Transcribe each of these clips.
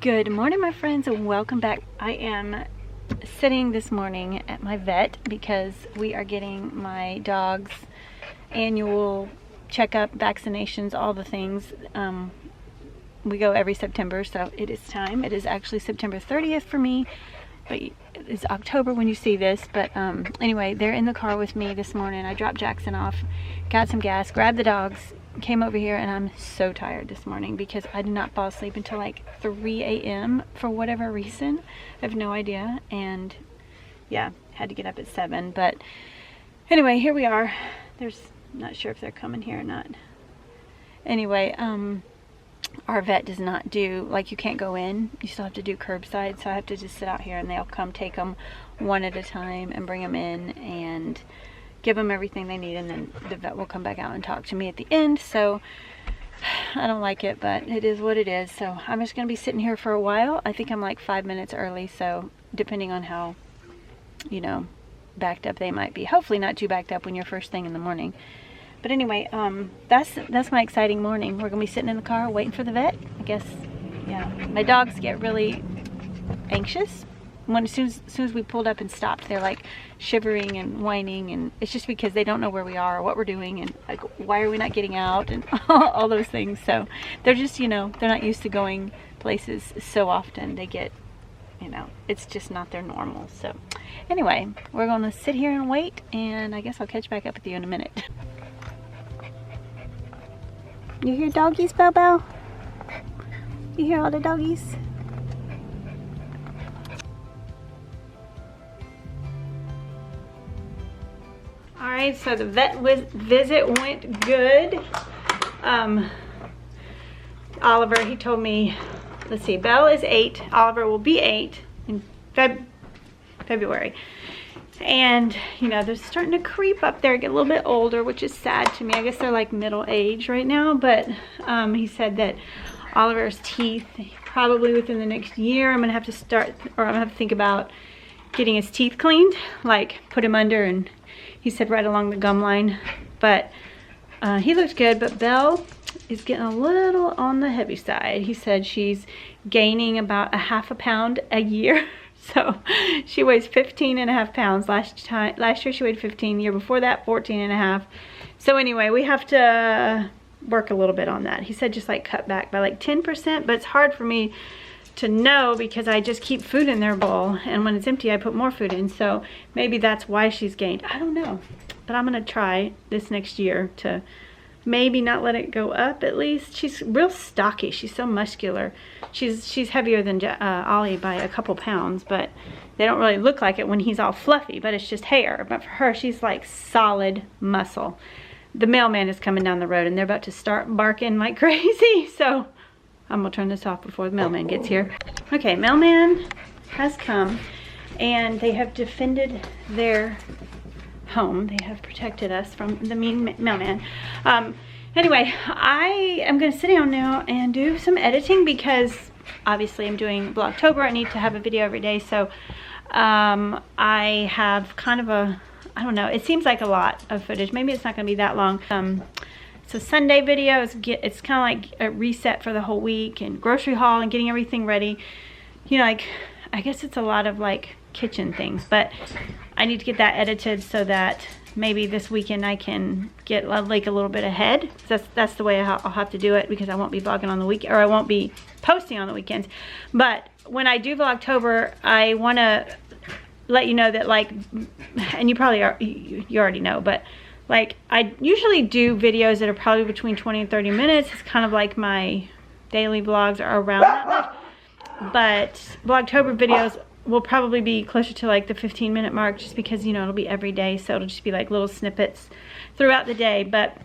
Good morning, my friends, and welcome back. I am sitting this morning at my vet because we are getting my dog's annual checkup, vaccinations, all the things. We go every September, so it is time. It is actually September 30th for me, but it's October when you see this. But anyway, they're in the car with me this morning. I dropped Jackson off, got some gas, grabbed the dogs, came over here, and I'm so tired this morning because I did not fall asleep until like 3 a.m. for whatever reason. I have no idea, and yeah, had to get up at 7. But anyway, here we are. Not sure if they're coming here or not. Anyway, our vet does not do, like, you can't go in, you still have to do curbside, so I have to just sit out here and they'll come take them one at a time and bring them in and give them everything they need, and then the vet will come back out and talk to me at the end. So I don't like it, but it is what it is. So I'm just gonna be sitting here for a while. I think I'm like 5 minutes early, so depending on how, you know, backed up they might be. Hopefully not too backed up when you're first thing in the morning. But anyway, that's my exciting morning. We're gonna be sitting in the car waiting for the vet. I guess, yeah. My dogs get really anxious as soon as we pulled up and stopped. They're like shivering and whining, and it's just because they don't know where we are or what we're doing, and like, why are we not getting out, and all those things. So they're just, you know, they're not used to going places so often. They get, you know, it's just not their normal. So anyway, we're gonna sit here and wait, and I guess I'll catch back up with you in a minute. You hear doggies, Bobo? You hear all the doggies? Alright, so the vet visit went good. Oliver, he told me, let's see, Belle is 8. Oliver will be 8 in February. And, you know, they're starting to creep up there, get a little bit older, which is sad to me. I guess they're like middle age right now, but he said that Oliver's teeth, probably within the next year, I'm gonna have to think about getting his teeth cleaned, like put him under, and he said right along the gum line. But he looks good, but Belle is getting a little on the heavy side. He said she's gaining about a half a pound a year. So she weighs 15.5 pounds. Last year she weighed 15. The year before that, 14.5. So anyway, we have to work a little bit on that. He said just like cut back by like 10%, but it's hard for me to know because I just keep food in their bowl, and when it's empty I put more food in. So maybe that's why she's gained. I don't know, but I'm gonna try this next year to maybe not let it go up. At least she's real stocky. She's so muscular. She's heavier than Ollie by a couple pounds, but they don't really look like it when he's all fluffy, but it's just hair. But for her, she's like solid muscle. The mailman is coming down the road and they're about to start barking like crazy, so I'm gonna turn this off before the mailman gets here. Okay, mailman has come, and they have defended their home. They have protected us from the mean mailman. Anyway, I am going to sit down now and do some editing because obviously I'm doing Vlogtober. I need to have a video every day, so I have kind of a, I don't know, it seems like a lot of footage. Maybe it's not going to be that long. So Sunday video, it's kind of like a reset for the whole week, and grocery haul and getting everything ready. You know, like, I guess it's a lot of like kitchen things, but I need to get that edited so that maybe this weekend I can get like a little bit ahead. That's the way I'll have to do it, because I won't be vlogging on the weekend, or I won't be posting on the weekends. But when I do Vlogtober, I want to let you know that, like, and you probably you already know, but like, I usually do videos that are probably between 20 and 30 minutes. It's kind of like my daily vlogs are around that much. But Vlogtober videos will probably be closer to like the 15-minute mark, just because, you know, it'll be every day, so it'll just be like little snippets throughout the day. But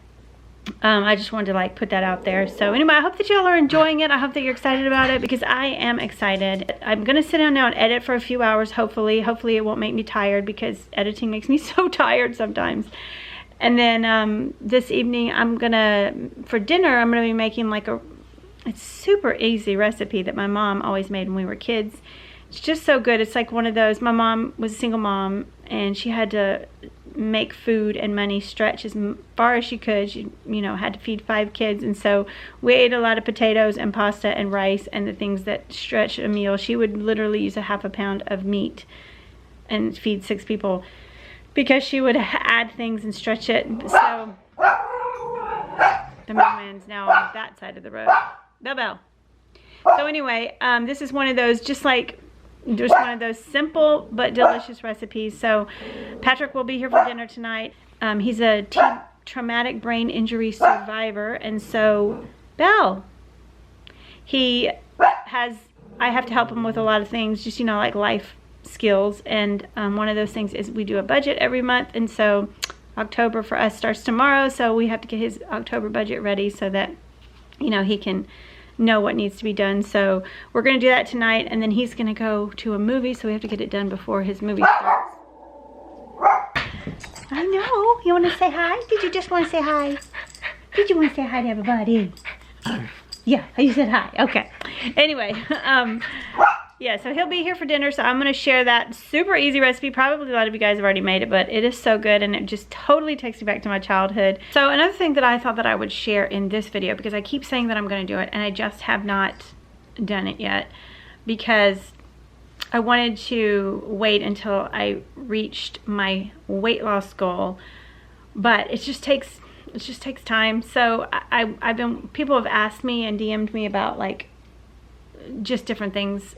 I just wanted to like put that out there. So anyway, I hope that y'all are enjoying it. I hope that you're excited about it, because I am excited. I'm gonna sit down now and edit for a few hours. Hopefully it won't make me tired, because editing makes me so tired sometimes. And then this evening for dinner I'm gonna be making like it's super easy recipe that my mom always made when we were kids. It's just so good. It's like one of those, my mom was a single mom, and she had to make food and money stretch as far as she could. She, you know, had to feed 5 kids, and so we ate a lot of potatoes and pasta and rice and the things that stretch a meal. She would literally use a half a pound of meat and feed 6 people because she would add things and stretch it. So the mailman's now on that side of the road. Bell. So anyway, this is one of those, just one of those simple but delicious recipes. So Patrick will be here for dinner tonight. He's a traumatic brain injury survivor, and so Belle, I have to help him with a lot of things, just, you know, like life skills, and one of those things is we do a budget every month, and so October for us starts tomorrow, so we have to get his October budget ready so that, you know, he can know what needs to be done. So we're going to do that tonight, and then he's going to go to a movie, so we have to get it done before his movie starts. I know. You want to say hi? Did you just want to say hi? Did you want to say hi to everybody? Yeah, you said hi. Okay. Anyway, yeah, so he'll be here for dinner, so I'm going to share that super easy recipe. Probably a lot of you guys have already made it, but it is so good, and it just totally takes me back to my childhood. So another thing that I thought that I would share in this video, because I keep saying that I'm going to do it, and I just have not done it yet, because I wanted to wait until I reached my weight loss goal, but it just takes time. So people have asked me and DM'd me about, like, just different things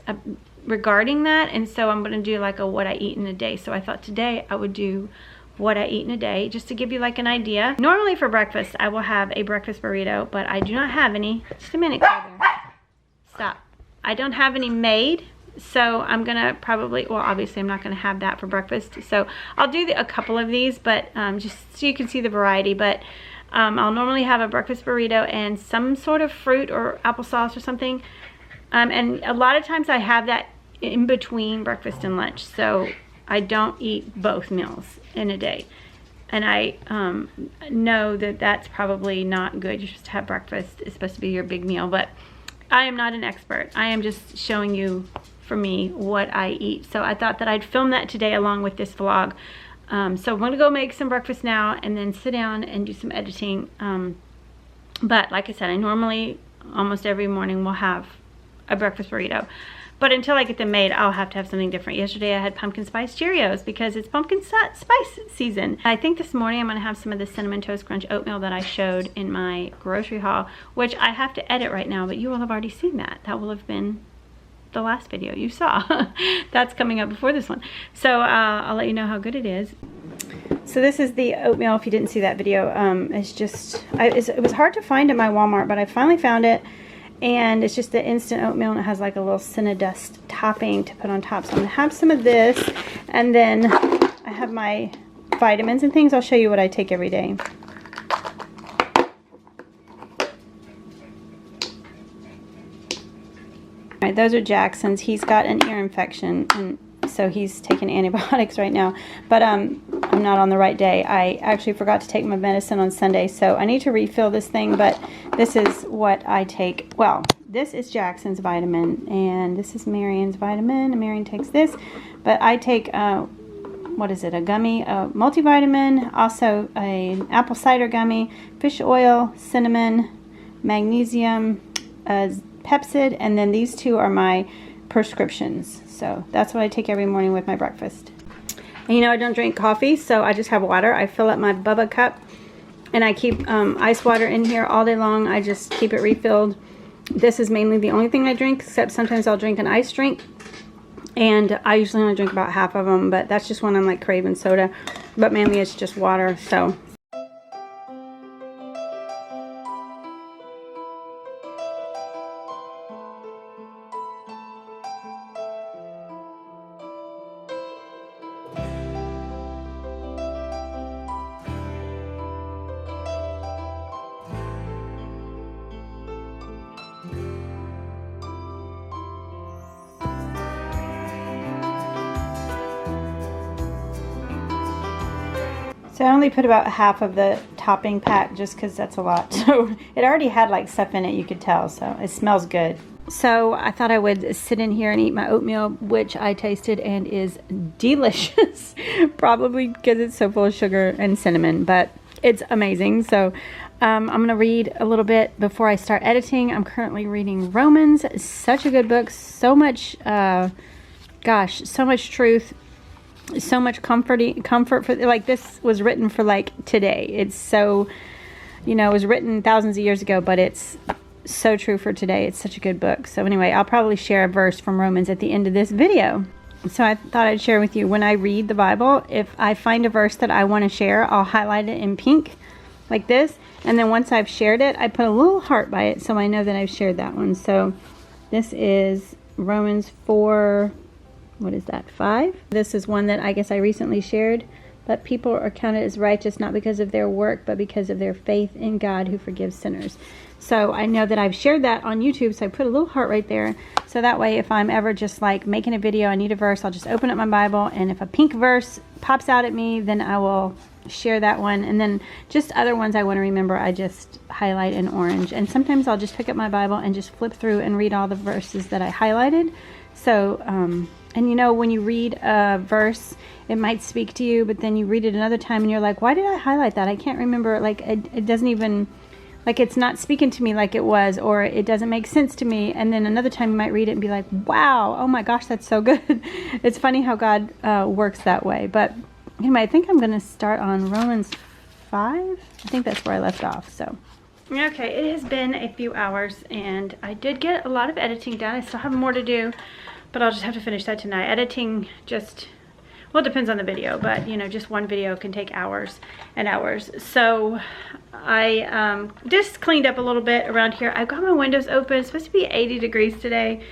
regarding that, and so I'm going to do like a what I eat in a day. So I thought today I would do what I eat in a day, just to give you like an idea. Normally for breakfast I will have a breakfast burrito, but I do not have any. Just a minute, Claire. Stop. I don't have any made, so I'm gonna probably, well, obviously I'm not gonna have that for breakfast, so I'll do a couple of these, but just so you can see the variety. But I'll normally have a breakfast burrito and some sort of fruit or applesauce or something. And a lot of times I have that in between breakfast and lunch, so I don't eat both meals in a day. And I know that that's probably not good. You're supposed to have breakfast. It's supposed to be your big meal, but I am not an expert. I am just showing you, for me, what I eat. So I thought that I'd film that today along with this vlog. So I'm gonna go make some breakfast now and then sit down and do some editing. But like I said, I normally almost every morning will have a breakfast burrito, but until I get them made, I'll have to have something different. Yesterday I had pumpkin spice Cheerios because it's pumpkin spice season. I think this morning I'm going to have some of the Cinnamon Toast Crunch oatmeal that I showed in my grocery haul, which I have to edit right now, but you will have already seen that. That will have been the last video you saw. That's coming up before this one, so I'll let you know how good it is. So this is the oatmeal, if you didn't see that video. It was hard to find at my Walmart, but I finally found it. And it's just the instant oatmeal, and it has like a little Cinnadust topping to put on top. So I'm going to have some of this, and then I have my vitamins and things. I'll show you what I take every day. Alright, those are Jackson's. He's got an ear infection, and so he's taking antibiotics right now. But I'm not on the right day. I actually forgot to take my medicine on Sunday, so I need to refill this thing, but this is what I take. Well, this is Jackson's vitamin, and this is Marion's vitamin, and Marion takes this. But I take, what is it, a gummy, a multivitamin, also an apple cider gummy, fish oil, cinnamon, magnesium, Pepsid, and then these two are my prescriptions. So that's what I take every morning with my breakfast. And you know, I don't drink coffee, so I just have water. I fill up my Bubba cup, and I keep ice water in here all day long. I just keep it refilled. This is mainly the only thing I drink, except sometimes I'll drink an iced drink, and I usually only drink about half of them, but that's just when I'm like craving soda. But mainly it's just water. So I only put about half of the topping pack just because that's a lot. So it already had like stuff in it, you could tell. So it smells good. So I thought I would sit in here and eat my oatmeal, which I tasted and is delicious. Probably because it's so full of sugar and cinnamon, but it's amazing. So I'm going to read a little bit before I start editing. I'm currently reading Romans. Such a good book. So much, gosh, so much truth. So much comfort for, like, this was written for like today. It's so, you know, it was written thousands of years ago, but it's so true for today. It's such a good book. So anyway, I'll probably share a verse from Romans at the end of this video. So I thought I'd share with you, when I read the Bible, if I find a verse that I want to share, I'll highlight it in pink like this. And then once I've shared it, I put a little heart by it so I know that I've shared that one. So this is Romans 4, what is that, 5? This is one that I guess I recently shared. But people are counted as righteous not because of their work, but because of their faith in God who forgives sinners. So I know that I've shared that on YouTube, so I put a little heart right there. So that way, if I'm ever just like making a video, I need a verse, I'll just open up my Bible, and if a pink verse pops out at me, then I will share that one. And then just other ones I want to remember, I just highlight in orange. And sometimes I'll just pick up my Bible and just flip through and read all the verses that I highlighted. So, and you know, when you read a verse, it might speak to you, but then you read it another time and you're like, why did I highlight that? I can't remember. Like, it doesn't even, like, it's not speaking to me like it was, or it doesn't make sense to me. And then another time you might read it and be like, wow, oh my gosh, that's so good. It's funny how God works that way. But anyway, I think I'm going to start on Romans 5. I think that's where I left off. So, okay, it has been a few hours and I did get a lot of editing done. I still have more to do, but I'll just have to finish that tonight. Editing just, well, it depends on the video, but you know, just one video can take hours and hours. So I just cleaned up a little bit around here. I've got my windows open. It's supposed to be 80 degrees today,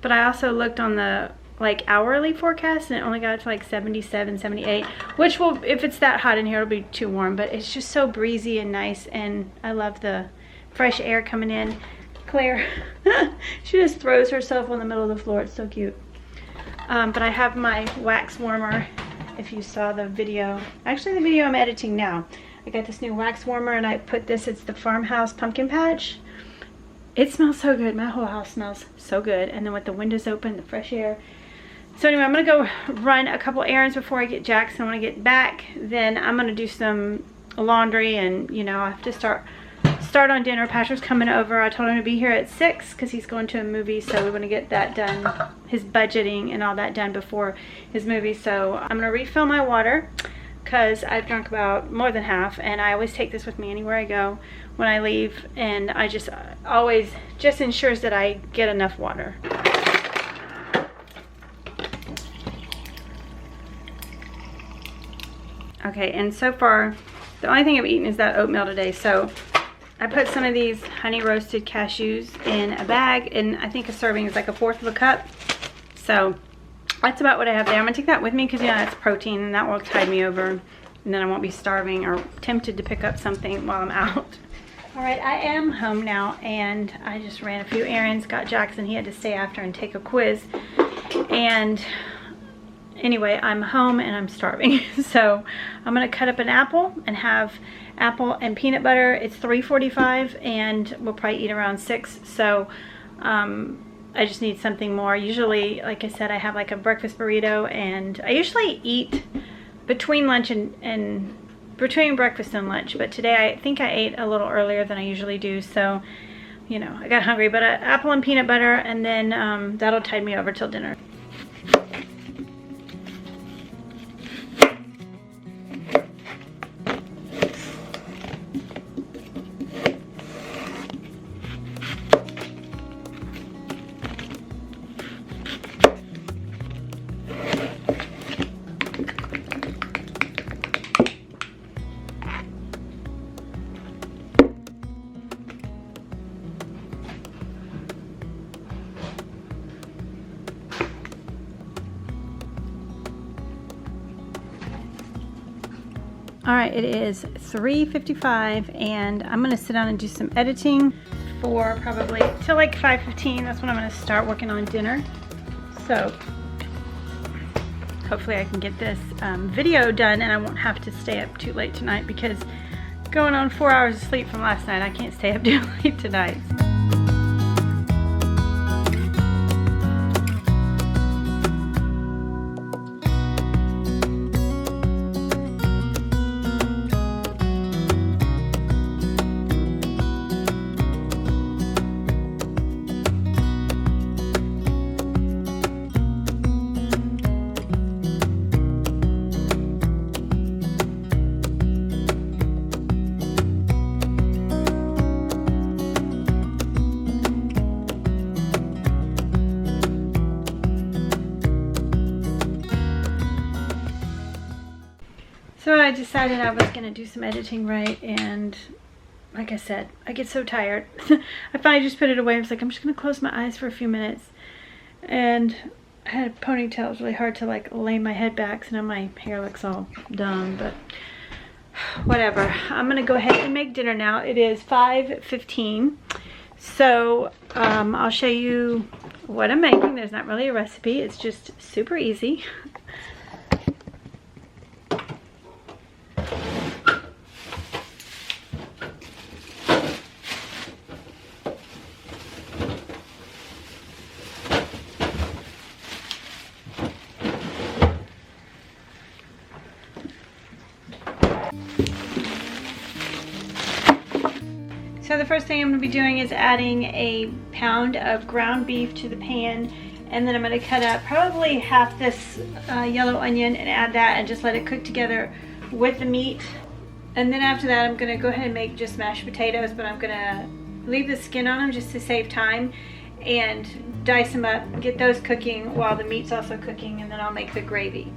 but I also looked on the like hourly forecast and it only got to like 77, 78, which will, if it's that hot in here, it'll be too warm, but it's just so breezy and nice, and I love the fresh air coming in. Claire, she just throws herself on the middle of the floor. It's so cute. But I have my wax warmer. If you saw the video, actually the video I'm editing now, I got this new wax warmer and I put this, it's the Farmhouse Pumpkin Patch. It smells so good. My whole house smells so good. And then with the windows open, the fresh air. So anyway, I'm gonna go run a couple errands before I get Jackson. When I get back, then I'm gonna do some laundry, and you know, I have to start on dinner. Patrick's coming over. I told him to be here at 6 because he's going to a movie, so we want to get that done, his budgeting and all that done before his movie. So I'm gonna refill my water because I've drunk about more than half, and I always take this with me anywhere I go when I leave, and I just always just ensures that I get enough water. Okay, and so far the only thing I've eaten is that oatmeal today. So I put some of these honey roasted cashews in a bag, and I think a serving is like 1/4 of a cup. So that's about what I have there. I'm gonna take that with me because, you know, that's protein and that will tide me over, and then I won't be starving or tempted to pick up something while I'm out. All right, I am home now, and I just ran a few errands, got Jackson. He had to stay after and take a quiz, and anyway, I'm home and I'm starving. So I'm gonna cut up an apple and have apple and peanut butter. It's 3:45 and we'll probably eat around 6. So I just need something more. Usually, like I said, I have like a breakfast burrito, and I usually eat between lunch and between breakfast and lunch. But today I think I ate a little earlier than I usually do. So, you know, I got hungry. But apple and peanut butter, and then that'll tide me over till dinner. All right, it is 3:55 and I'm gonna sit down and do some editing for probably till like 5:15. That's when I'm gonna start working on dinner. So hopefully I can get this video done and I won't have to stay up too late tonight, because going on 4 hours of sleep from last night. I can't stay up too late tonight. So I decided I was going to do some editing, right, and like I said, I get so tired. I finally just put it away. I was like, I'm just going to close my eyes for a few minutes. And I had a ponytail. It was really hard to like lay my head back, so now my hair looks all dumb, but whatever. I'm going to go ahead and make dinner now. It is 5:15. So I'll show you what I'm making. There's not really a recipe. It's just super easy. So the first thing I'm going to be doing is adding a pound of ground beef to the pan, and then I'm going to cut up probably half this yellow onion and add that and just let it cook together with the meat. And then after that I'm going to go ahead and make just mashed potatoes, but I'm going to leave the skin on them just to save time and dice them up, get those cooking while the meat's also cooking, and then I'll make the gravy.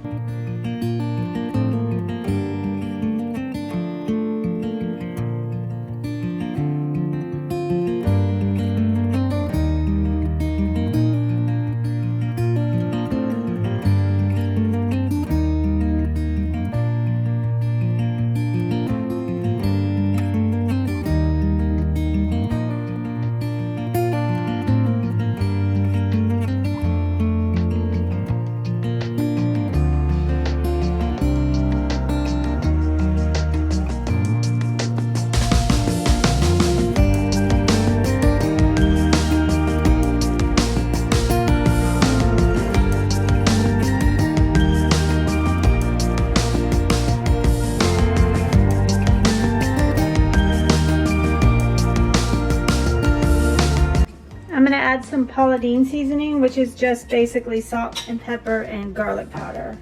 I'm going to add some Paula Deen seasoning, which is just basically salt and pepper and garlic powder.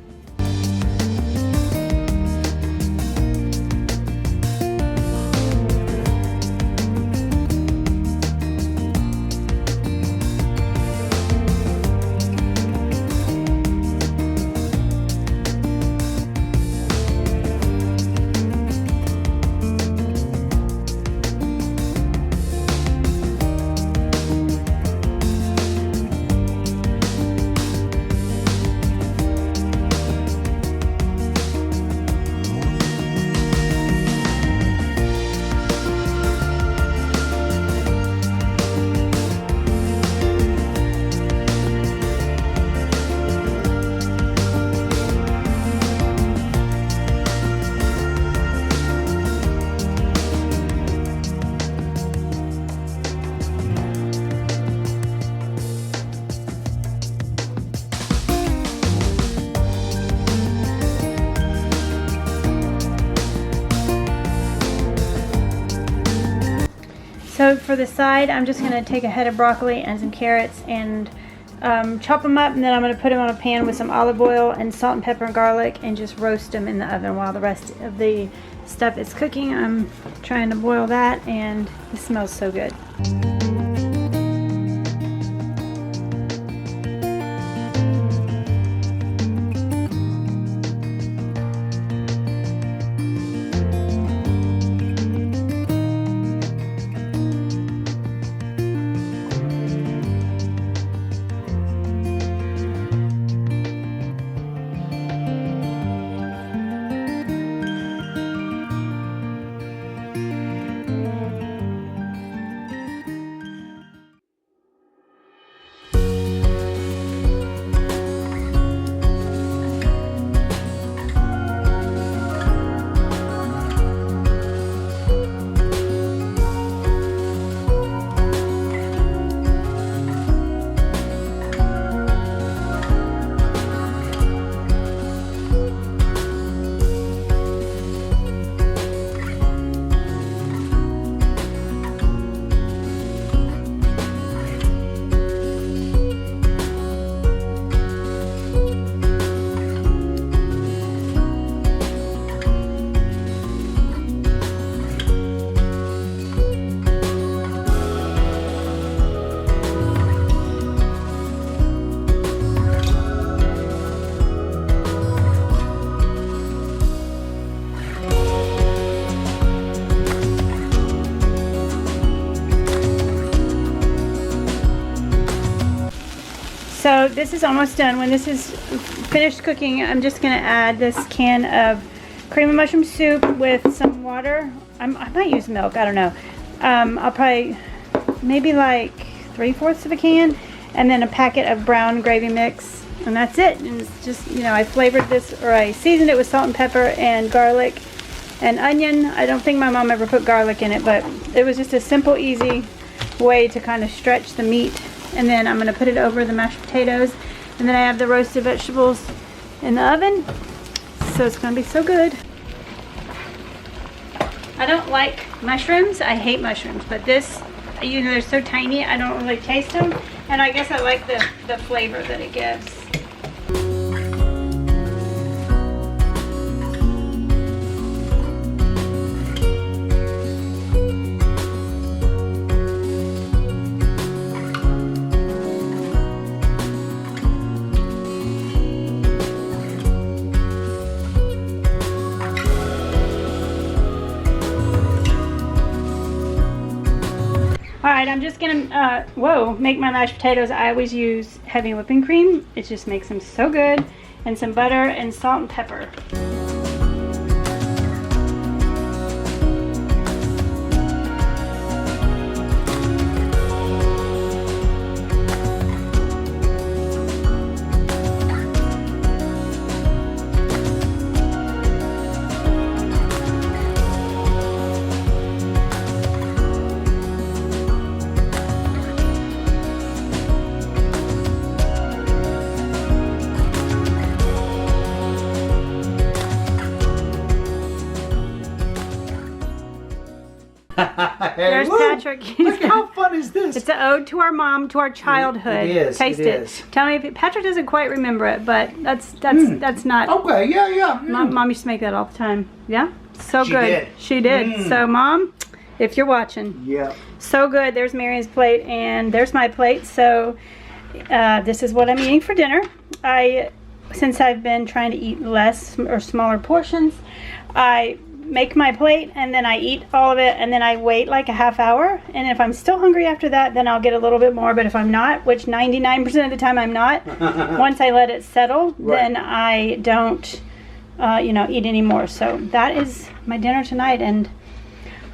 So for the side, I'm just going to take a head of broccoli and some carrots and chop them up, and then I'm going to put them on a pan with some olive oil and salt and pepper and garlic and just roast them in the oven while the rest of the stuff is cooking. I'm trying to boil that, and it smells so good. So this is almost done. When this is finished cooking, I'm just gonna add this can of cream of mushroom soup with some water. I might use milk, I don't know. I'll probably, maybe like 3/4 of a can, and then a packet of brown gravy mix, and that's it. And it's just, you know, I flavored this, or I seasoned it with salt and pepper and garlic and onion. I don't think my mom ever put garlic in it, but it was just a simple, easy way to kind of stretch the meat. And then I'm gonna put it over the mashed potatoes, and then I have the roasted vegetables in the oven. So it's gonna be so good. I don't like mushrooms. I hate mushrooms, but this, you know, they're so tiny, I don't really taste them. And I guess I like the flavor that it gives. Alright, I'm just gonna, make my mashed potatoes. I always use heavy whipping cream. It just makes them so good. And some butter and salt and pepper. There's Patrick. Look, how fun is this? It's an ode to our mom, to our childhood. It is. Taste it. Is. Tell me if Patrick doesn't quite remember it, but that's not. Okay, yeah. Mom used to make that all the time. Yeah, so She good. did. She did. So Mom, if you're watching, Yeah. so good. There's Marion's plate, and there's my plate. So this is what I'm eating for dinner. Since I've been trying to eat less or smaller portions, I make my plate and then I eat all of it, and then I wait like a half hour, and if I'm still hungry after that, then I'll get a little bit more. But if I'm not, which 99% of the time I'm not, once I let it settle, then I don't eat anymore. So that is my dinner tonight, and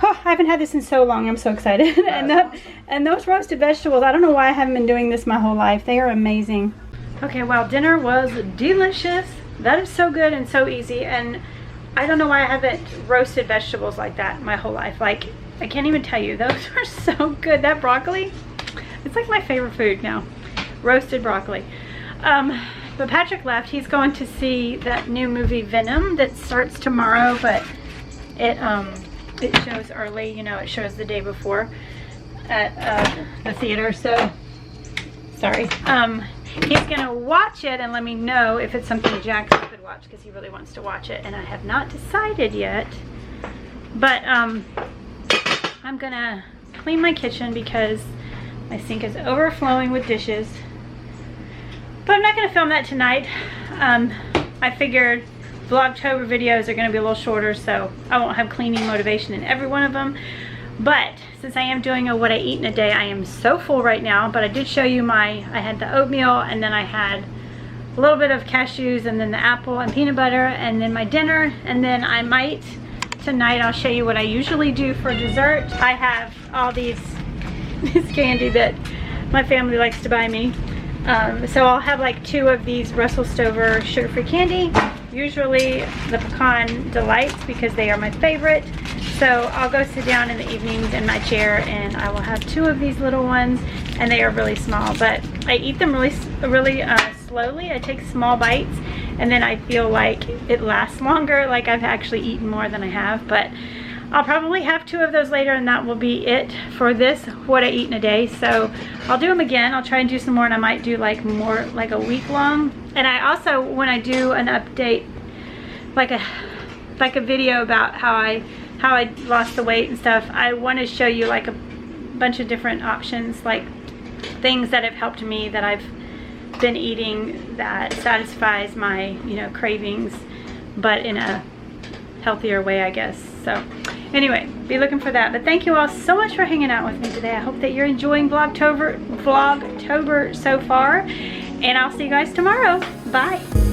I haven't had this in so long. I'm so excited. and those roasted vegetables, I don't know why I haven't been doing this my whole life. They are amazing. Okay, well, dinner was delicious. That is so good and so easy, and I don't know why I haven't roasted vegetables like that my whole life. Like, I can't even tell you. Those are so good. That broccoli, it's like my favorite food now. Roasted broccoli. But Patrick left. He's going to see that new movie Venom that starts tomorrow, but it shows early. You know, it shows the day before at the theater. So, sorry. He's gonna watch it and let me know if it's something Jackson could watch, because he really wants to watch it, and I have not decided yet. But I'm gonna clean my kitchen because my sink is overflowing with dishes. But I'm not gonna film that tonight. I figured Vlogtober videos are gonna be a little shorter, so I won't have cleaning motivation in every one of them. But since I am doing a what I eat in a day, I am so full right now. But I did show you I had the oatmeal, and then I had a little bit of cashews, and then the apple and peanut butter, and then my dinner. And then I might, tonight I'll show you what I usually do for dessert. I have all this candy that my family likes to buy me. So I'll have like 2 of these Russell Stover sugar-free candy. Usually the pecan delights, because they are my favorite. So I'll go sit down in the evenings in my chair, and I will have 2 of these little ones, and they are really small, but I eat them really slowly. I take small bites, and then I feel like it lasts longer, like I've actually eaten more than I have. But I'll probably have 2 of those later, and that will be it for this what I eat in a day. So I'll do them again. I'll try and do some more, and I might do like more, like a week long. And I also, when I do an update, like a video about how I lost the weight and stuff, I want to show you like a bunch of different options, like things that have helped me that I've been eating that satisfies my, cravings, but in a healthier way, I guess. So anyway, be looking for that. But thank you all so much for hanging out with me today. I hope that you're enjoying Vlogtober so far. And I'll see you guys tomorrow. Bye.